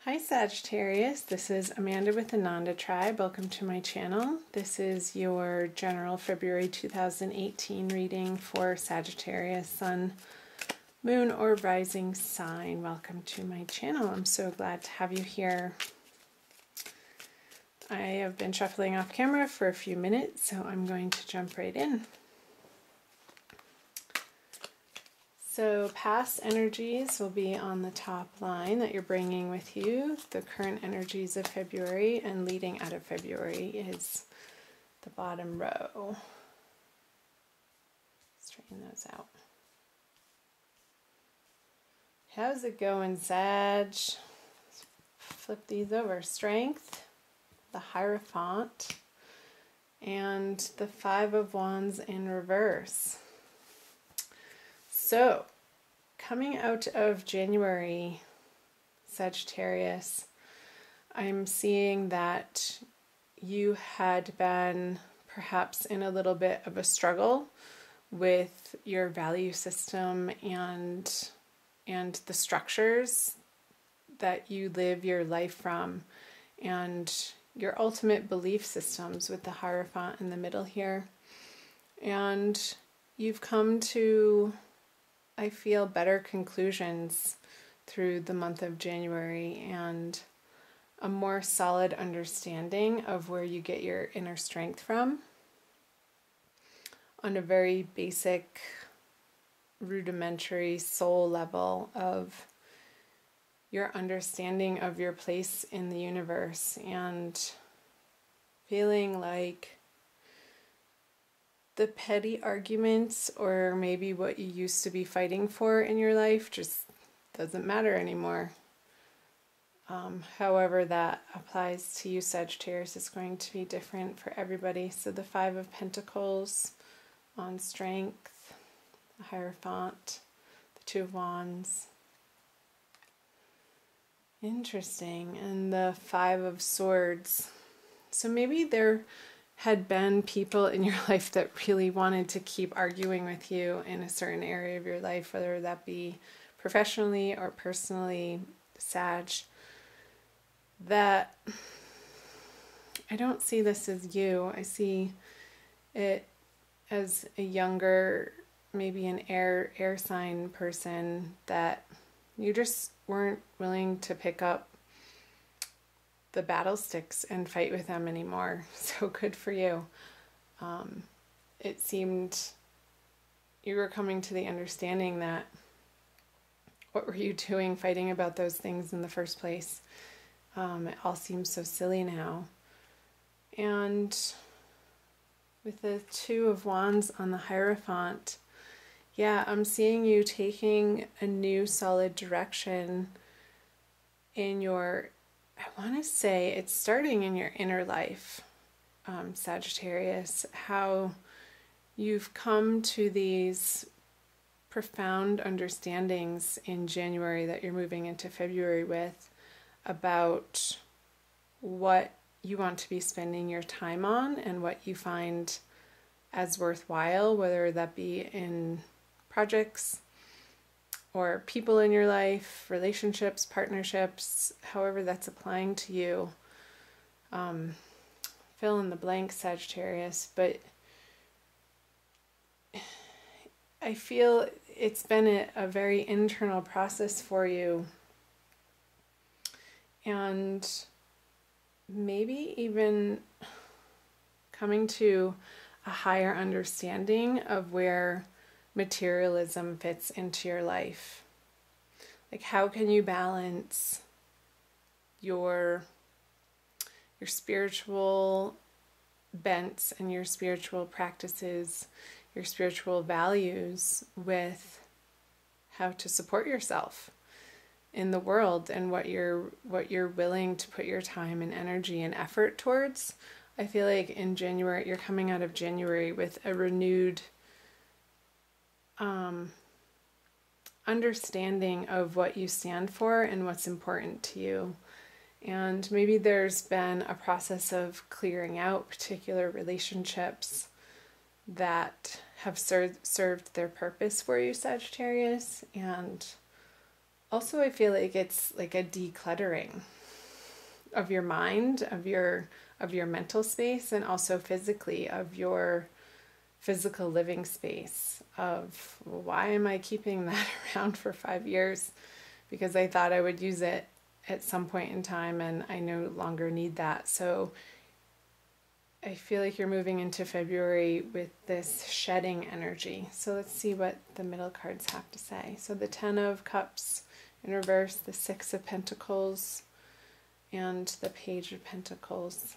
Hi Sagittarius, this is Amanda with Ananda Tribe. Welcome to my channel. This is your general February 2018 reading for Sagittarius, Sun, Moon, or Rising sign. Welcome to my channel. I'm so glad to have you here. I have been shuffling off camera for a few minutes, so I'm going to jump right in. So past energies will be on the top line that you're bringing with you. The current energies of February and leading out of February is the bottom row. Straighten those out. How's it going, Sag? Flip these over. Strength, the Hierophant, and the Five of Wands in reverse. So, coming out of January, Sagittarius, I'm seeing that you had been perhaps in a little bit of a struggle with your value system and the structures that you live your life from, and your ultimate belief systems with the Hierophant in the middle here. And you've come to, I feel, better conclusions through the month of January and a more solid understanding of where you get your inner strength from on a very basic, rudimentary soul level of your understanding of your place in the universe, and feeling like the petty arguments or maybe what you used to be fighting for in your life just doesn't matter anymore. However that applies to you, Sagittarius, is going to be different for everybody. So the Five of Pentacles on strength, the Hierophant, the Two of Wands. Interesting. And the Five of Swords. So maybe there had been people in your life that really wanted to keep arguing with you in a certain area of your life, whether that be professionally or personally, Sag, that I don't see this as you. I see it as a younger, maybe an air sign person, that you just weren't willing to pick up the battle sticks and fight with them anymore. So good for you. It seemed you were coming to the understanding that what were you doing fighting about those things in the first place? It all seems so silly now. And with the Two of Wands on the Hierophant, yeah, I'm seeing you taking a new solid direction in your, I want to say it's starting in your inner life, Sagittarius, how you've come to these profound understandings in January that you're moving into February with, about what you want to be spending your time on and what you find as worthwhile, whether that be in projects or people in your life, relationships, partnerships, however that's applying to you. Fill in the blank, Sagittarius, but I feel it's been a very internal process for you, and maybe even coming to a higher understanding of where materialism fits into your life. Like, how can you balance your spiritual bents and your spiritual practices, your spiritual values, with how to support yourself in the world and what you're willing to put your time and energy and effort towards. I feel like in January, you're coming out of January with a renewed understanding of what you stand for and what's important to you. And maybe there's been a process of clearing out particular relationships that have served their purpose for you, Sagittarius. And also I feel like it's like a decluttering. your mind, of your mental space, and also physically of your physical living space of, why am I keeping that around for 5 years? Because I thought I would use it at some point in time and I no longer need that. So I feel like you're moving into February with this shedding energy. So let's see what the middle cards have to say. So the 10 of Cups in reverse, the 6 of Pentacles, and the Page of Pentacles.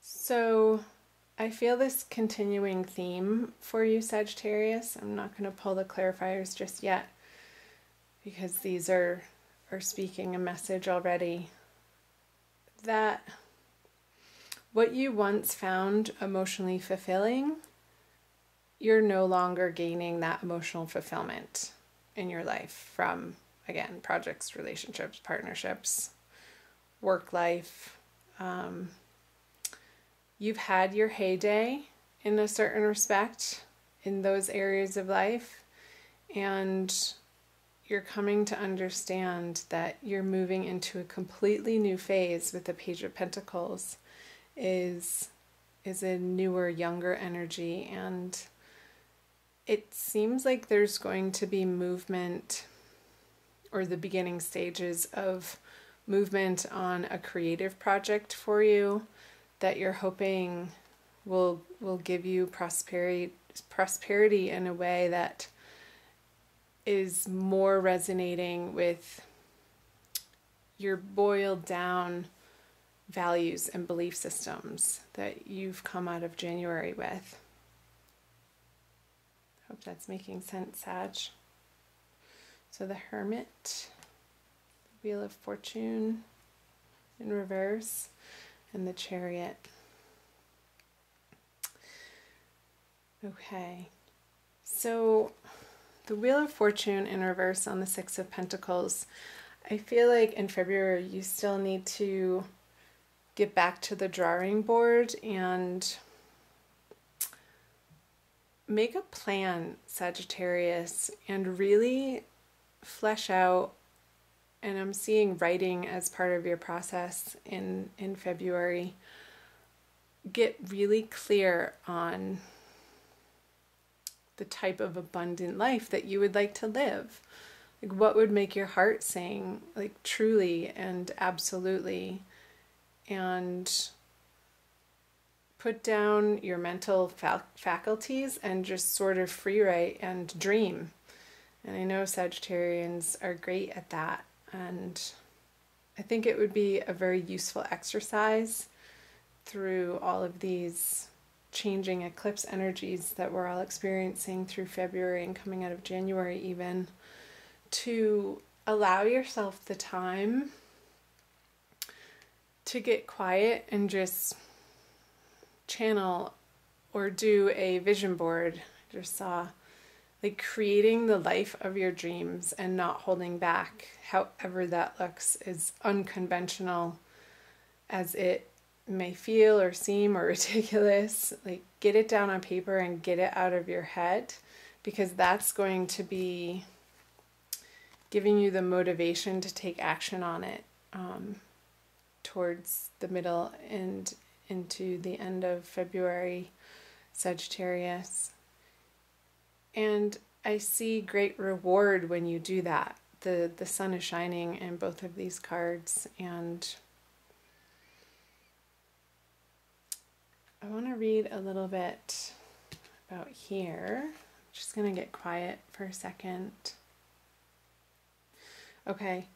So I feel this continuing theme for you, Sagittarius. I'm not going to pull the clarifiers just yet because these are speaking a message already. That what you once found emotionally fulfilling, you're no longer gaining that emotional fulfillment in your life from, again, projects, relationships, partnerships, work life. You've had your heyday in a certain respect in those areas of life, and you're coming to understand that you're moving into a completely new phase with the Page of Pentacles is a newer, younger energy, and it seems like there's going to be movement, or the beginning stages of movement on a creative project for you that you're hoping will give you prosperity in a way that is more resonating with your boiled down values and belief systems that you've come out of January with. Hope that's making sense, Sag. So the Hermit, the Wheel of Fortune in reverse, and the Chariot. Okay, so the Wheel of Fortune in reverse on the 6 of Pentacles, I feel like in February you still need to get back to the drawing board and make a plan, Sagittarius, and really flesh out, and I'm seeing writing as part of your process in February. Get really clear on the type of abundant life that you would like to live. Like, what would make your heart sing, like, truly and absolutely, and put down your mental faculties and just sort of free write and dream. And I know Sagittarians are great at that, and I think it would be a very useful exercise through all of these changing eclipse energies that we're all experiencing through February and coming out of January even, to allow yourself the time to get quiet and just channel or do a vision board. I just saw, like, creating the life of your dreams and not holding back, however that looks, as unconventional as it may feel or seem or ridiculous. Like, get it down on paper and get it out of your head, because that's going to be giving you the motivation to take action on it towards the middle and into the end of February, Sagittarius. And I see great reward when you do that. The sun is shining in both of these cards, and I want to read a little bit about here. I'm just going to get quiet for a second. Okay,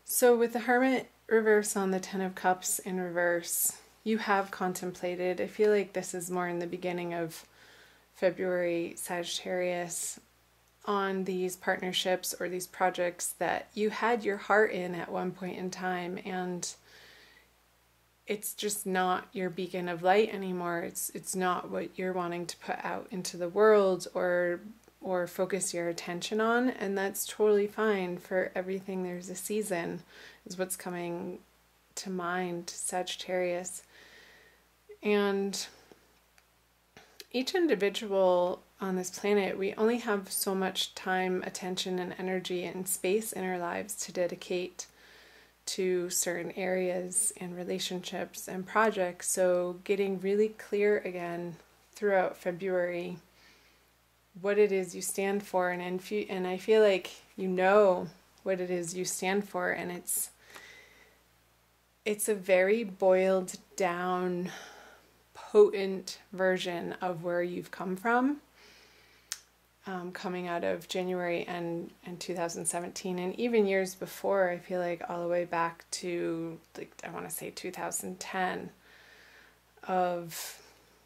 so with the Hermit reverse on the 10 of Cups in reverse, you have contemplated, I feel like this is more in the beginning of February, Sagittarius, on these partnerships or these projects that you had your heart in at one point in time, and it's just not your beacon of light anymore. It's not what you're wanting to put out into the world or focus your attention on, and that's totally fine. For everything there's a season is what's coming to mind, Sagittarius. And each individual on this planet, we only have so much time, attention, and energy and space in our lives to dedicate to certain areas and relationships and projects. So getting really clear again throughout February what it is you stand for, and I feel like you know what it is you stand for, and it's a very boiled down, potent version of where you've come from, coming out of January and 2017, and even years before. I feel like all the way back to, like, I want to say 2010, of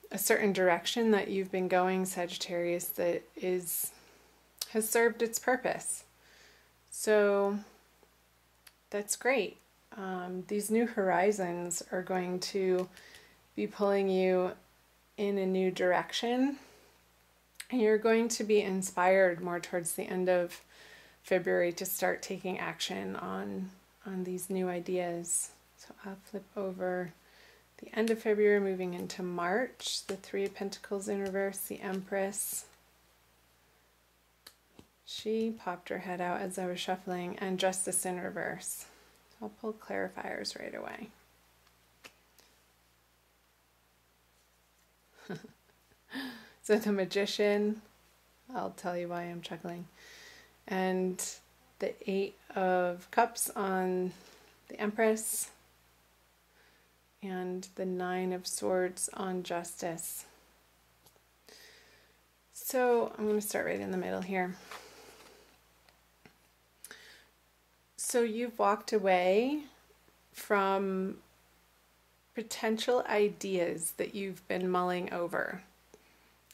a certain direction that you've been going, Sagittarius, that has served its purpose. So that's great. These new horizons are going to be pulling you in a new direction, and you're going to be inspired more towards the end of February to start taking action on these new ideas. So I'll flip over the end of February, moving into March. The Three of Pentacles in reverse, the Empress. She popped her head out as I was shuffling, and Justice in reverse. So I'll pull clarifiers right away. So the Magician, I'll tell you why I'm chuckling. And the Eight of Cups on the Empress. And the Nine of Swords on Justice. So I'm going to start right in the middle here. So you've walked away from potential ideas that you've been mulling over,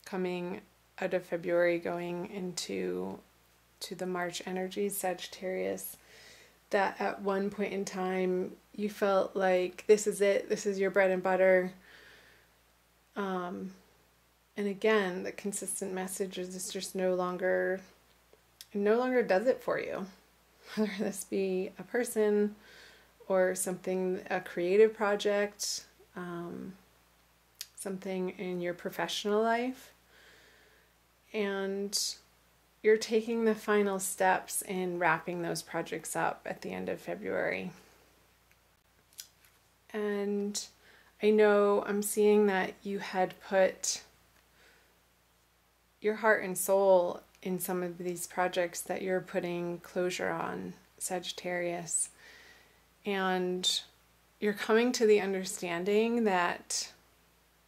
coming out of February, going into the March energies, Sagittarius, that at one point in time you felt like this is it, this is your bread and butter. And again, the consistent message is this just no longer does it for you. Whether this be a person or something, a creative project, something in your professional life. And you're taking the final steps in wrapping those projects up at the end of February. And I know I'm seeing that you had put your heart and soul in some of these projects that you're putting closure on, Sagittarius. And you're coming to the understanding that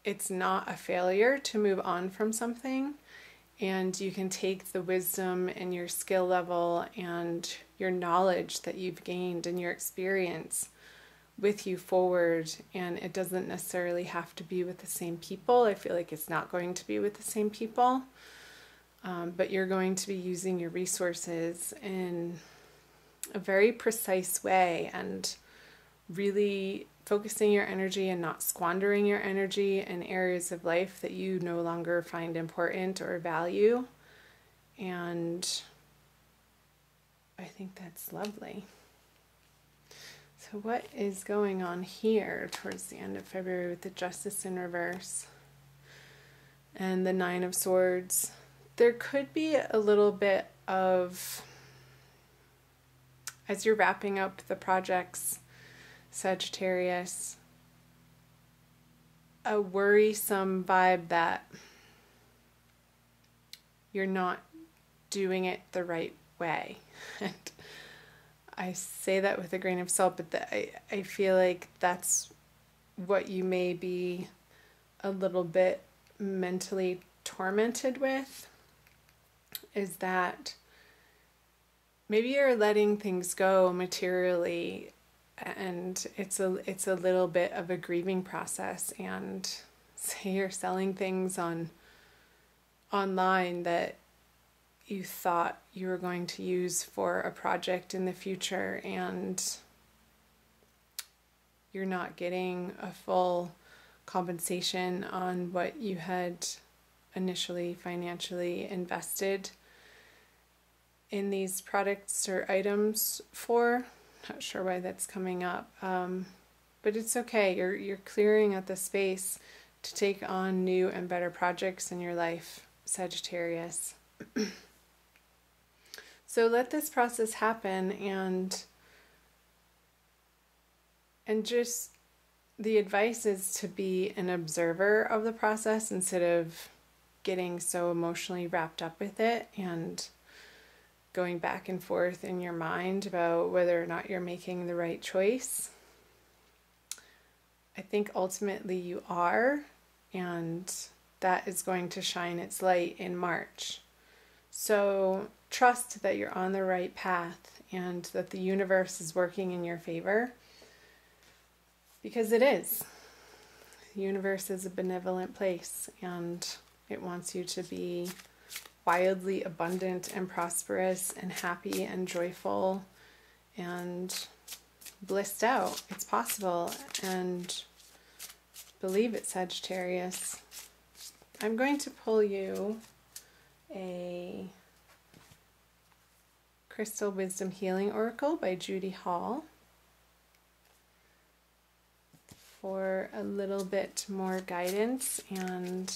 it's not a failure to move on from something, and you can take the wisdom and your skill level and your knowledge that you've gained and your experience with you forward, and it doesn't necessarily have to be with the same people. I feel like it's not going to be with the same people, but you're going to be using your resources in a very precise way and really focusing your energy and not squandering your energy in areas of life that you no longer find important or value. And I think that's lovely. So what is going on here towards the end of February with the Justice in reverse and the Nine of Swords? There could be a little bit of, as you're wrapping up the projects, Sagittarius, a worrisome vibe that you're not doing it the right way. And I say that with a grain of salt, but I feel like that's what you may be a little bit mentally tormented with, is that maybe you're letting things go materially, and it's a little bit of a grieving process. And say you're selling things online that you thought you were going to use for a project in the future, and you're not getting a full compensation on what you had initially financially invested in these products or items for. Not sure why that's coming up, but it's okay. You're clearing out the space to take on new and better projects in your life, Sagittarius. So let this process happen, and And just the advice is to be an observer of the process instead of getting so emotionally wrapped up with it and going back and forth in your mind about whether or not you're making the right choice. I think ultimately you are, and that is going to shine its light in March. So trust that you're on the right path and that the universe is working in your favor, because it is. The universe is a benevolent place, and it wants you to be wildly abundant and prosperous and happy and joyful and blissed out. It's possible, and believe it, Sagittarius. I'm going to pull you a Crystal Wisdom Healing Oracle by Judy Hall for a little bit more guidance and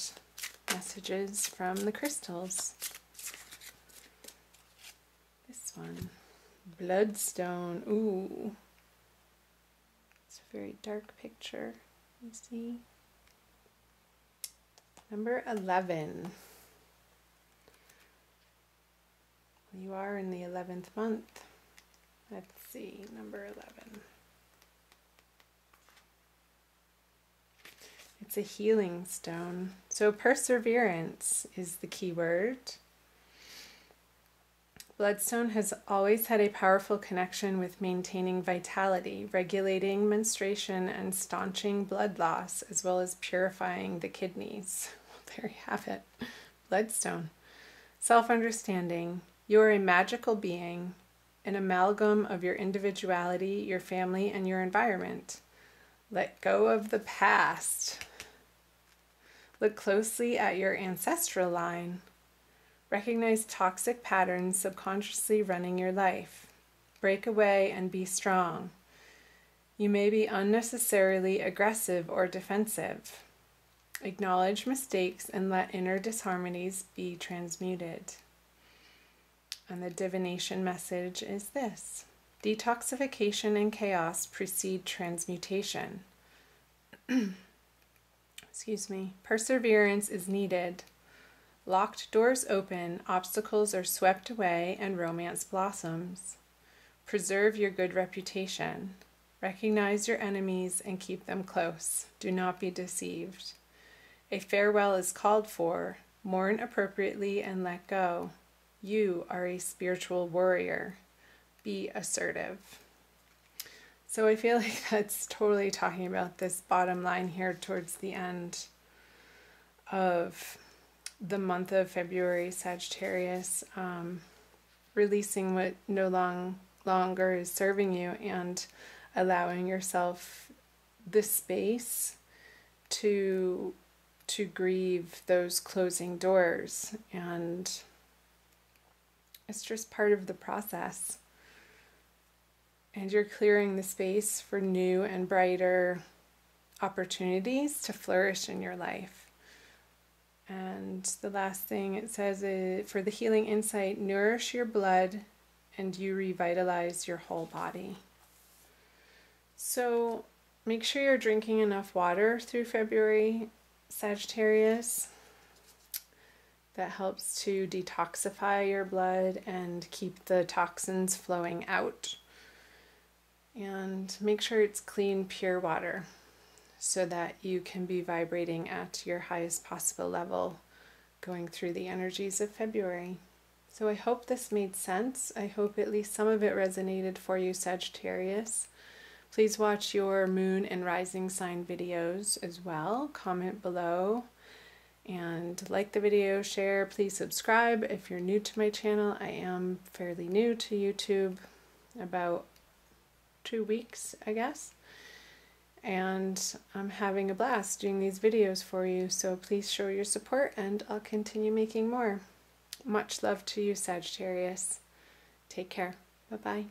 messages from the crystals. This one, Bloodstone. Ooh, it's a very dark picture. You see, number 11. You are in the 11th month. Let's see, number 11. It's a healing stone. So perseverance is the key word. Bloodstone has always had a powerful connection with maintaining vitality, regulating menstruation, and staunching blood loss, as well as purifying the kidneys. Well, there you have it. Bloodstone. Self-understanding. You are a magical being, an amalgam of your individuality, your family, and your environment. Let go of the past. Look closely at your ancestral line. Recognize toxic patterns subconsciously running your life. Break away and be strong. You may be unnecessarily aggressive or defensive. Acknowledge mistakes and let inner disharmonies be transmuted. And the divination message is this: detoxification and chaos precede transmutation. Excuse me. Perseverance is needed. Locked doors open, obstacles are swept away, and romance blossoms. Preserve your good reputation. Recognize your enemies and keep them close. Do not be deceived. A farewell is called for. Mourn appropriately and let go. You are a spiritual warrior. Be assertive. So I feel like that's totally talking about this bottom line here towards the end of the month of February, Sagittarius, releasing what no longer is serving you and allowing yourself the space to grieve those closing doors. And it's just part of the process. And you're clearing the space for new and brighter opportunities to flourish in your life. And the last thing it says is, for the healing insight, nourish your blood and you revitalize your whole body. So make sure you're drinking enough water through February, Sagittarius. That helps to detoxify your blood and keep the toxins flowing out. And make sure it's clean, pure water so that you can be vibrating at your highest possible level going through the energies of February. So I hope this made sense. I hope at least some of it resonated for you, Sagittarius. Please watch your moon and rising sign videos as well. Comment below and like the video, share. Please subscribe if you're new to my channel. I am fairly new to YouTube, about 2 weeks, I guess. And I'm having a blast doing these videos for you, so please show your support and I'll continue making more. Much love to you, Sagittarius. Take care. Bye-bye.